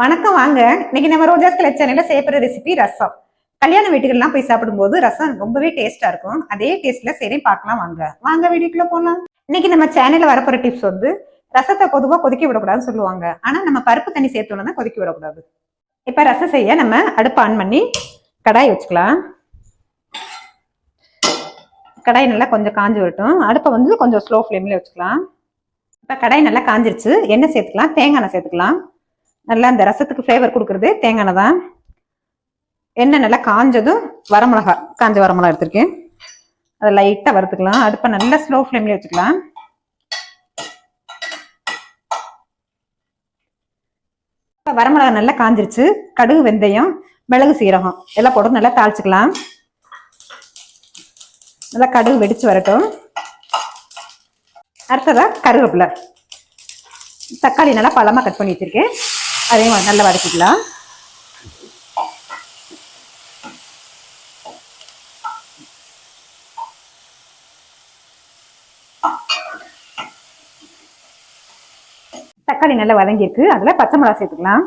வணக்கம் வாங்க. இன்னைக்கு நம்ம ரோஜாஸ் கலர் சேனல்ல செய்யப்படுற ரெசிபி ரசம். கல்யாண வீட்டுகள்லாம் போய் சாப்பிடும்போது ரசம் ரொம்பவே டேஸ்டா இருக்கும். அதே டேஸ்ட்ல சரி பார்க்கலாம் வாங்க. வாங்க வீடியோக்குள்ள போலாம். இன்னைக்கு நம்ம சேனல்ல வரப்போற டிப்ஸ் வந்து ரசத்தை பொதுவா கொதிக்க விடக்கூடாதுன்னு சொல்லுவாங்க. ஆனா நம்ம பருப்பு தண்ணி சேர்த்தோம்னா தான் கொதிக்க விடக்கூடாது. இப்ப ரசம் செய்ய நம்ம அடுப்பு ஆன் பண்ணி கடாய் வச்சுக்கலாம். கடாய் நல்லா கொஞ்சம் காஞ்சி வரட்டும். அடுப்பை வந்து கொஞ்சம் ஸ்லோ ஃப்ளேம்ல வச்சுக்கலாம். இப்ப கடாய் நல்லா காஞ்சிருச்சு. எண்ணெய் சேர்த்துக்கலாம், தேங்காய் எண்ணெய் சேர்த்துக்கலாம். நல்லா அந்த ரசத்துக்கு ஃப்ளேவர் கொடுக்குறது தேங்காய் எண்ணெய் தான். எண்ணெய் நல்லா காஞ்சதும் வரமிளகா, காஞ்ச வரமிளகா எடுத்திருக்கேன். அதை லைட்டாக வறுத்துக்கலாம். அடுப்பை நல்லா ஸ்லோ ஃப்ளேம்லேயே வச்சுக்கலாம். இப்போ வரமிளகா நல்லா காஞ்சிருச்சு. கடுகு, வெந்தயம், மிளகு, சீரகம் எல்லாம் போட்டு நல்லா தாளிச்சுக்கலாம். நல்லா கடுகு வெடிச்சு வரட்டும். அடுத்ததா கருவேப்பிலை, தக்காளி நல்லா பழமாக கட் பண்ணி வச்சிருக்கேன். அதையும் நல்லா வதக்கிக்கலாம். தக்காளி நல்லா வதங்கிருக்கு. அதுல பச்சை மிளகாய் சேர்த்துக்கலாம்.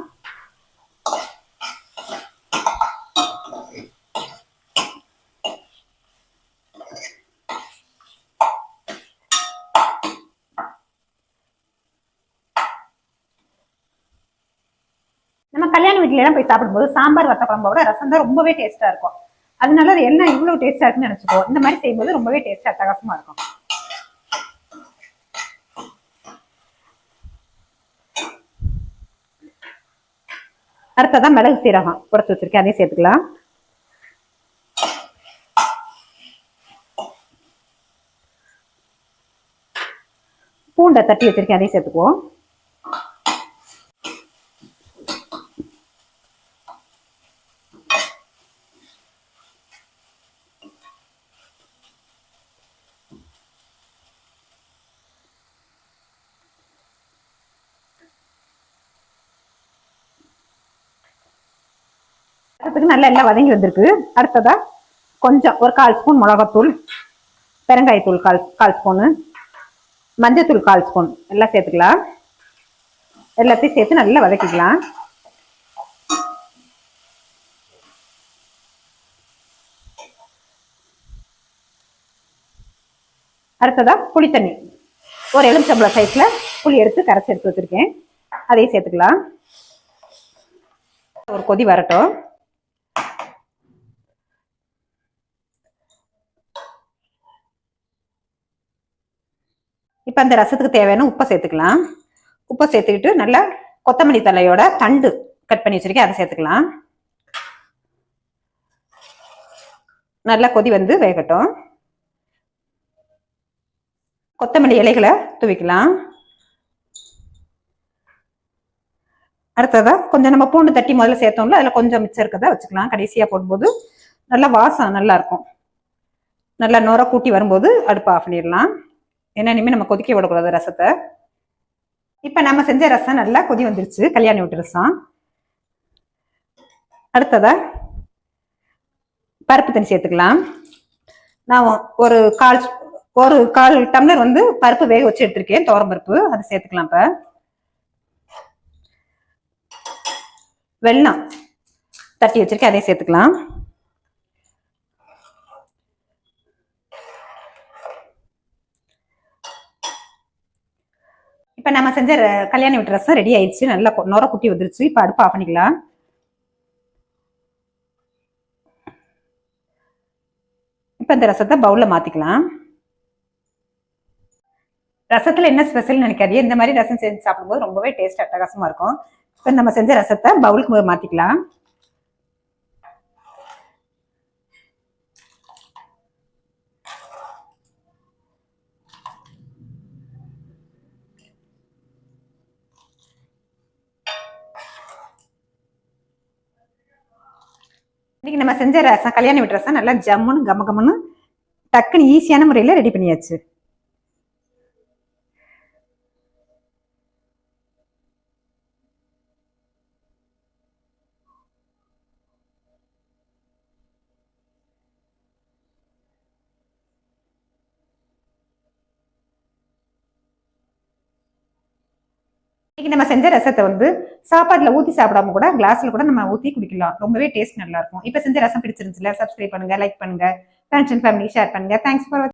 நம்ம கல்யாண வீட்டுல எல்லாம் போய் சாப்பிடும்போது சாம்பார் வத்த குழம்போட ரசம் தான் ரொம்பவே டேஸ்டா இருக்கும். அதனால அது என்ன இவ்வளவு டேஸ்டா இருக்குன்னு நினைச்சுக்கோ. இந்த மாதிரி செய்யும்போது ரொம்பவே டேஸ்டா அட்டகாசமா இருக்கும். அடுத்ததான் மிளகு, சீரகம் உடைச்சு வச்சிருக்கேன், அதையும் சேர்த்துக்கலாம். பூண்டை தட்டி வச்சிருக்கேன், அதையும் சேர்த்துக்குவோம். நல்லா எல்லாம் வதங்கி வந்திருக்கு. அடுத்ததா கொஞ்சம் ஒரு 1/4 ஸ்பூன் மிளகாத்தூள், பெருங்காயத்தூள் கால் ஸ்பூனு, மஞ்சத்தூள் 1/4 ஸ்பூன் எல்லாம் சேர்த்துக்கலாம். எல்லாத்தையும் சேர்த்து நல்லா வதக்கிக்கலாம். அடுத்ததா புளி தண்ணி, ஒரு எலுமிச்சம்பழம் சைஸ்ல புளி எடுத்து கரைச்சி எடுத்து வச்சிருக்கேன், அதையும் சேர்த்துக்கலாம். ஒரு கொதி வரட்டும். இப்ப அந்த ரசத்துக்கு தேவையான உப்பை சேர்த்துக்கலாம். உப்பை சேர்த்துக்கிட்டு நல்லா கொத்தமல்லி தலையோட தண்டு கட் பண்ணி வச்சிருக்கேன், அதை சேர்த்துக்கலாம். நல்லா கொதி வந்து வேகட்டும். கொத்தமல்லி இலைகளை தூவிக்கலாம். அடுத்ததா கொஞ்சம் நம்ம பூண்டு தட்டி முதல்ல சேர்த்தோம்ல, அதுல கொஞ்சம் மிச்சம் இருக்கதா வச்சுக்கலாம். கடைசியா போடும்போது நல்லா வாசம் நல்லா இருக்கும். நல்லா நுர கூட்டி வரும்போது அடுப்பு ஆஃப் பண்ணிடலாம். ஏன்னா இனிமேல் நம்ம கொதிக்க விடக்கூடாது ரசத்தை. இப்ப நம்ம செஞ்ச ரசம் நல்லா கொதி வந்துருச்சு, கல்யாணி வீட்டு ரசம். அடுத்ததா பருப்பு தண்ணி சேர்த்துக்கலாம். நான் ஒரு கால் டம்ளர் வந்து பருப்பு வேக வச்சு எடுத்திருக்கேன், துவரம் பருப்பு, அதை சேர்த்துக்கலாம். இப்ப வெல்லம் தட்டி வச்சிருக்கேன், அதையும் சேர்த்துக்கலாம். இப்ப நம்ம செஞ்ச கல்யாண வீட்டு ரசம் ரெடி ஆயிடுச்சு. நல்லா நுர குட்டி வந்துருச்சு. இப்ப அடுப்பு ஆஃப் பண்ணிக்கலாம். இப்ப இந்த ரசத்தை பவுல்ல மாத்திக்கலாம். ரசத்துல என்ன ஸ்பெஷல் நினைக்காதீங்க, இந்த மாதிரி ரசம் செஞ்சு சாப்பிடும்போது ரொம்பவே டேஸ்ட் அட்டகாசமா இருக்கும். இப்ப நம்ம செஞ்ச ரசத்தை பவுலுக்கு மாத்திக்கலாம். இன்னைக்கு நம்ம செஞ்ச ரசம், கல்யாண வீட்டு ரசம் நல்லா ஜம்முன்னு கமகமன்னு டக்குன்னு ஈஸியான முறையில ரெடி பண்ணியாச்சு. இன்னைக்கு நம்ம செஞ்ச ரசத்தை வந்து சாப்பாட்டுல ஊத்தி சாப்பிடாம கூட கிளாஸ்ல கூட நம்ம ஊத்தி குடிக்கலாம். ரொம்பவே டேஸ்ட் நல்லா இருக்கும். இப்ப செஞ்ச ரசம் பிடிச்சிருந்துச்சுல, சப்ஸ்கிரைப் பண்ணுங்க, லைக் பண்ணுங்க, ஃப்ரெண்ட்ஸ் அண்ட் ஃபேமிலி ஷேர் பண்ணுங்க. Thanks for